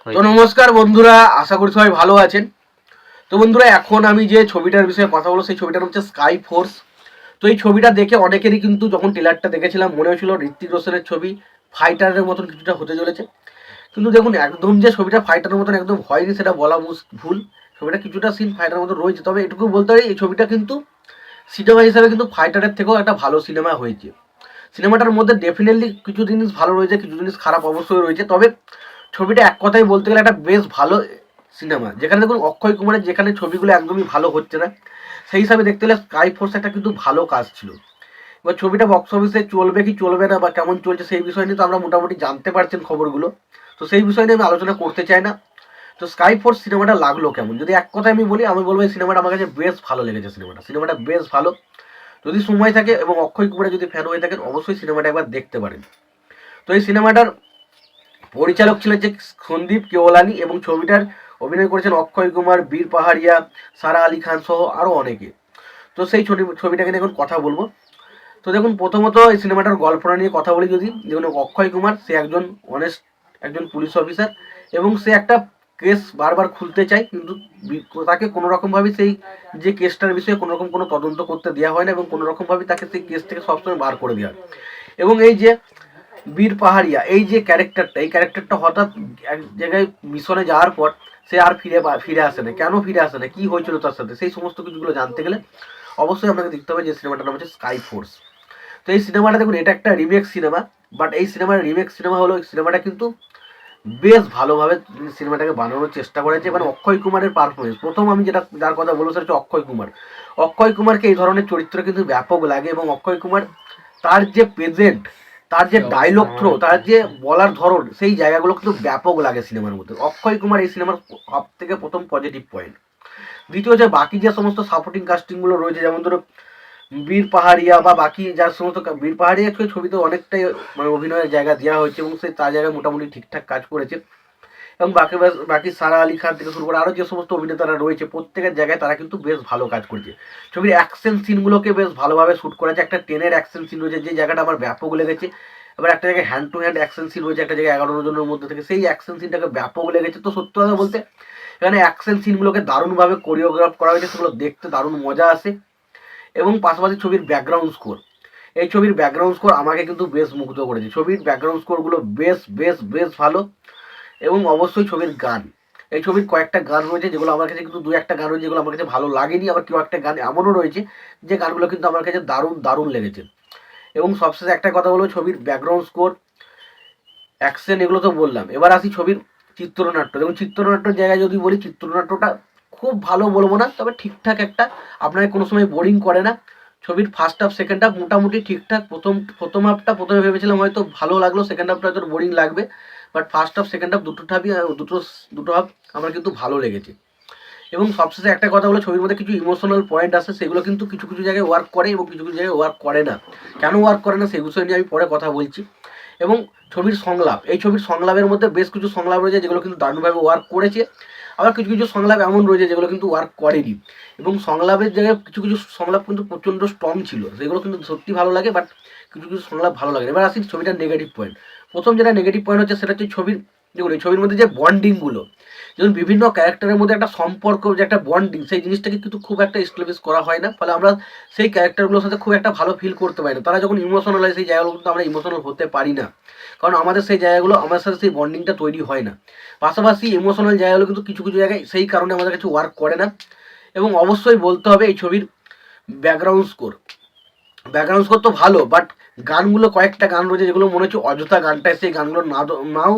তো নমস্কার বন্ধুরা, আশা করি সবাই ভালো আছেন। তো বন্ধুরা, এখন আমি যে ছবিটার বিষয়ে কথা বলবো সেই ছবিটার হচ্ছে স্কাই ফোর্স। তো এই ছবিটা দেখে অনেকেরই কিন্তু যখন ট্রেলারটা দেখেছিলাম মনে হয়েছিল ঋত্বিক রোশনের ছবি, ফাইটারের মতন কিছুটা হতে চলেছে। কিন্তু দেখুন, একদম যে ছবিটা ফাইটারের মতন একদম হয়নি সেটা বলা ভুল। ছবিটা কিছুটা সিন ফাইটারের মতন রয়েছে, তবে এটুকু বলতে পারি এই ছবিটা কিন্তু সিনেমা হিসাবে কিন্তু ফাইটারের থেকেও একটা ভালো সিনেমা হয়েছে। সিনেমাটার মধ্যে ডেফিনেটলি কিছু জিনিস ভালো রয়েছে, কিছু জিনিস খারাপ অবশ্যই রয়েছে, তবে ছবিটা এক কথায় বলতে গেলে একটা বেশ ভালো সিনেমা। যেখানে দেখুন অক্ষয় কুমারের যেখানে ছবিগুলো একদমই ভালো হচ্ছে না, সেই হিসাবে দেখতে গেলে স্কাই ফোর্স একটা কিন্তু ভালো কাজ ছিল। এবার ছবিটা বক্স অফিসে চলবে কি চলবে না বা কেমন চলছে সেই বিষয় নিয়ে তো আমরা মোটামুটি জানতে পারছেন খবরগুলো। তো সেই বিষয় নিয়ে আমি আলোচনা করতে চাই না। তো স্কাই ফোর্স সিনেমাটা লাগলো কেমন, যদি এক কথায় আমি বলবো এই সিনেমাটা আমার কাছে বেশ ভালো লেগেছে। সিনেমাটা বেশ ভালো। যদি সময় থাকে এবং অক্ষয় কুমারের যদি ফ্যান হয়ে থাকেন অবশ্যই সিনেমাটা একবার দেখতে পারেন। তো এই সিনেমাটার পরিচালক ছিলেন যে সন্দীপ কেওলানি, এবং ছবিটার অভিনয় করেছেন অক্ষয় কুমার, বীর পাহাড়িয়া, সারা আলী খান সহ আরও অনেকে। তো সেই ছবিটাকে নিয়ে এখন কথা বলবো। তো দেখুন, প্রথমত এই সিনেমাটার গল্পটা নিয়ে কথা বলি। যদি দেখুন, অক্ষয় কুমার সে একজন অনেস্ট একজন পুলিশ অফিসার, এবং সে একটা কেস বারবার খুলতে চায়, কিন্তু তাকে কোনো রকমভাবে সেই যে কেসটার বিষয়ে কোনো রকম কোনো তদন্ত করতে দেওয়া হয় না, এবং কোনো রকমভাবে তাকে সেই কেস থেকে সবসময় বার করে দেওয়া হয়। এবং এই যে বীর পাহাড়িয়া এই যে ক্যারেক্টারটা, এই ক্যারেক্টারটা হঠাৎ এক জায়গায় মিশনে যাওয়ার পর সে আর ফিরে আসে না। কেন ফিরে আসে না, কি হয়েছিল তার সাথে, সেই সমস্ত কিছুগুলো জানতে গেলে অবশ্যই আপনাকে দেখতে হবে যে সিনেমাটার নাম হচ্ছে স্কাই ফোর্স। তো এই সিনেমাটা দেখুন, এটা একটা রিমেক সিনেমা, বাট এই রিমেক সিনেমা হলো, সিনেমাটা কিন্তু বেশ ভালোভাবে সিনেমাটাকে বানানোর চেষ্টা করেছে। মানে অক্ষয় কুমারের পারফরমেন্স, প্রথম আমি যার কথা বলবো সেটা হচ্ছে অক্ষয় কুমার। অক্ষয় কুমারকে এই ধরনের চরিত্র কিন্তু ব্যাপক লাগে, এবং অক্ষয় কুমার তার যে প্রেজেন্ট, তার যে ডায়লগ থ্রো, তার যে বলার ধরন, সেই জায়গাগুলো কিন্তু ব্যাপক লাগে সিনেমার মধ্যে। অক্ষয় কুমার এই সিনেমার সব থেকে প্রথম পজিটিভ পয়েন্ট। দ্বিতীয়, যে বাকি যে সমস্ত সাপোর্টিং কাস্টিংগুলো রয়েছে, যেমন ধরো বীর পাহাড়িয়া বা বাকি যার সমস্ত বীর পাহাড়িয়াকে ছবিতে অনেকটাই মানে অভিনয়ের জায়গা দেওয়া হয়েছে, এবং সে তার জায়গায় মোটামুটি ঠিকঠাক কাজ করেছে। এবং বাকি সারা আলী খান থেকে শুরু করে আরও যে সমস্ত অভিনেতারা রয়েছে প্রত্যেকের জায়গায় তারা কিন্তু বেশ ভালো কাজ করেছে। ছবির অ্যাকশন সিনগুলোকে বেশ ভালোভাবে শ্যুট করেছে। একটা ট্রেনের অ্যাকশন সিন রয়েছে যে জায়গাটা আমার ব্যাপক লেগেছে। এবার একটা জায়গায় hand to hand action scene রয়েছে একটা জায়গায় 11 জনের মধ্যে থেকে, সেই অ্যাকশন সিনটাকে ব্যাপক লেগেছে। তো সত্যি কথা বলতে এখানে অ্যাকশন সিনগুলোকে দারুণভাবে কোরিওগ্রাফ করা হয়েছে, সেগুলো দেখতে দারুণ মজা আসে। এবং পাশাপাশি ছবির ব্যাকগ্রাউন্ড স্কোর, এই ছবির ব্যাকগ্রাউন্ড স্কোর আমাকে কিন্তু বেশ মুগ্ধ করেছে। ছবির ব্যাকগ্রাউন্ড স্কোরগুলো বেশ বেশ বেশ ভালো। এবং অবশ্যই ছবির গান, এই ছবির কয়েকটা গান রয়েছে যেগুলো আমার কাছে কিন্তু দু একটা গান রয়েছে যেগুলো আমার কাছে ভালো লাগেনি, আবার কেউ একটা গান এমনও রয়েছে যে গানগুলো কিন্তু আমার কাছে দারুণ দারুণ লেগেছে। এবং সবশেষে একটা কথা বলবো, ছবির ব্যাকগ্রাউন্ড স্কোর, অ্যাকশন, এগুলো তো বললাম। এবার আসি ছবির চিত্রনাট্য। দেখুন, চিত্রনাট্যের জায়গায় যদি বলি, চিত্রনাট্যটা খুব ভালো বলবো না, তবে ঠিকঠাক একটা, আপনাকে কোনো সময় বোরিং করে না। ছবির ফার্স্ট হাফ সেকেন্ড হাফ মোটামুটি ঠিকঠাক। প্রথম হাফটা প্রথমে ভেবেছিলাম হয়তো ভালো লাগলো, সেকেন্ড হাফটা হয়তো বোরিং লাগবে, but first half second half দুটো হাফ আমার কিন্তু ভালো লেগেছে। এবং সবশেষে একটা কথা বলে, ছবির মধ্যে কিছু ইমোশনাল পয়েন্ট আছে, সেগুলো কিন্তু কিছু কিছু জায়গায় ওয়ার্ক করে এবং কিছু কিছু জায়গায় ওয়ার্ক করে না। কেন ওয়ার্ক করে না সেই বিষয় নিয়ে আমি পরে কথা বলছি। এবং ছবির সংলাপ, এই ছবির সংলাপের মধ্যে বেশ কিছু সংলাপ রয়েছে যেগুলো কিন্তু দারুণভাবে ওয়ার্ক করেছে, আবার কিছু কিছু সংলাপ এমন রয়েছে যেগুলো কিন্তু ওয়ার্ক করেনি। এবং সংলাপের জায়গায় কিছু কিছু সংলাপ কিন্তু প্রচণ্ড স্ট্রং ছিল, সেগুলো কিন্তু সত্যি ভালো লাগে, বাট কিছু কিছু সংলাপ ভালো লাগে। এবার আসি ছবিটার নেগেটিভ পয়েন্ট। প্রথম যেটা নেগেটিভ পয়েন্ট হচ্ছে সেটা হচ্ছে ছবির, দেখুন এই ছবির মধ্যে যে বন্ডিংগুলো, যেমন বিভিন্ন ক্যারেক্টারের মধ্যে একটা সম্পর্ক, যে একটা বন্ডিং, সেই জিনিসটাকে কিন্তু খুব একটা এস্টাবলিশ করা হয় না, ফলে আমরা সেই ক্যারেক্টারগুলোর সাথে খুব একটা ভালো ফিল করতে পারি না। তারা যখন ইমোশনাল হয় সেই জায়গাগুলো কিন্তু আমরা ইমোশনাল হতে পারি না, কারণ আমাদের সেই জায়গাগুলো, আমার সাথে সেই বন্ডিংটা তৈরি হয় না। পাশাপাশি ইমোশনাল জায়গাগুলো কিন্তু কিছু কিছু জায়গায় সেই কারণে আমাদের কাছে ওয়ার্ক করে না। এবং অবশ্যই বলতে হবে এই ছবির ব্যাকগ্রাউন্ড স্কোর, ব্যাকগ্রাউন্ড স্কোর তো ভালো, বাট গানগুলো, কয়েকটা গান রয়েছে যেগুলো মনে হচ্ছে অযথা গানটা, সেই গানগুলো নাও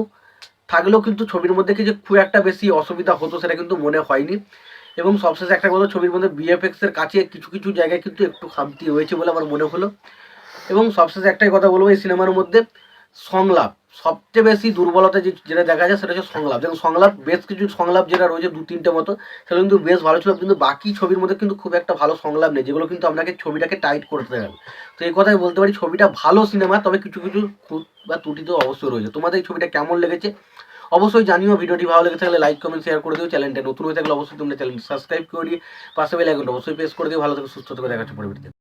থাকলেও কিন্তু ছবির মধ্যে কিছু খুব একটা বেশি অসুবিধা হতো সেটা কিন্তু মনে হয়নি। এবং সবশেষে একটা কথা, ছবির মধ্যে বিএফএক্স এর কাছে কিছু কিছু জায়গায় কিন্তু একটু খামতি রয়েছে বলে আমার মনে হলো। এবং সবশেষে একটাই কথা বলবো, এই সিনেমার মধ্যে সংলাপ সবচেয়ে বেশি দুর্বলতা যেটা দেখা যায় সেটা হচ্ছে সংলাপ। যেমন সংলাপ, বেশ কিছু সংলাপ যেটা রয়েছে দু তিনটে মতো, সেগুলো কিন্তু বেশ ভালো ছিল, কিন্তু বাকি ছবির মধ্যে কিন্তু খুব একটা ভালো সংলাপ নেই, যেগুলো কিন্তু আপনাকে ছবিটাকে টাইট করতে গেল। তো এই কথাই বলতে পারি ছবিটা ভালো সিনেমা, তবে কিছু কিছু খুঁত বা ত্রুটি তো অবশ্যই রয়েছে। তোমাদের এই ছবিটা কেমন লেগেছে অবশ্যই জানিও। ভিডিওটি ভালো লেগে থাকলে লাইক কমেন্ট শেয়ার করে দিও। চ্যানেলটা নতুন হয়ে থাকলে অবশ্যই তোমরা চ্যানেলটি সাবস্ক্রাইব করে দিয়ে পাশে বেল আইকনটা অবশ্যই প্রেস করে দিও। ভালো থেকে সুস্থ থেকে দেখা হচ্ছে পরবর্তীতে।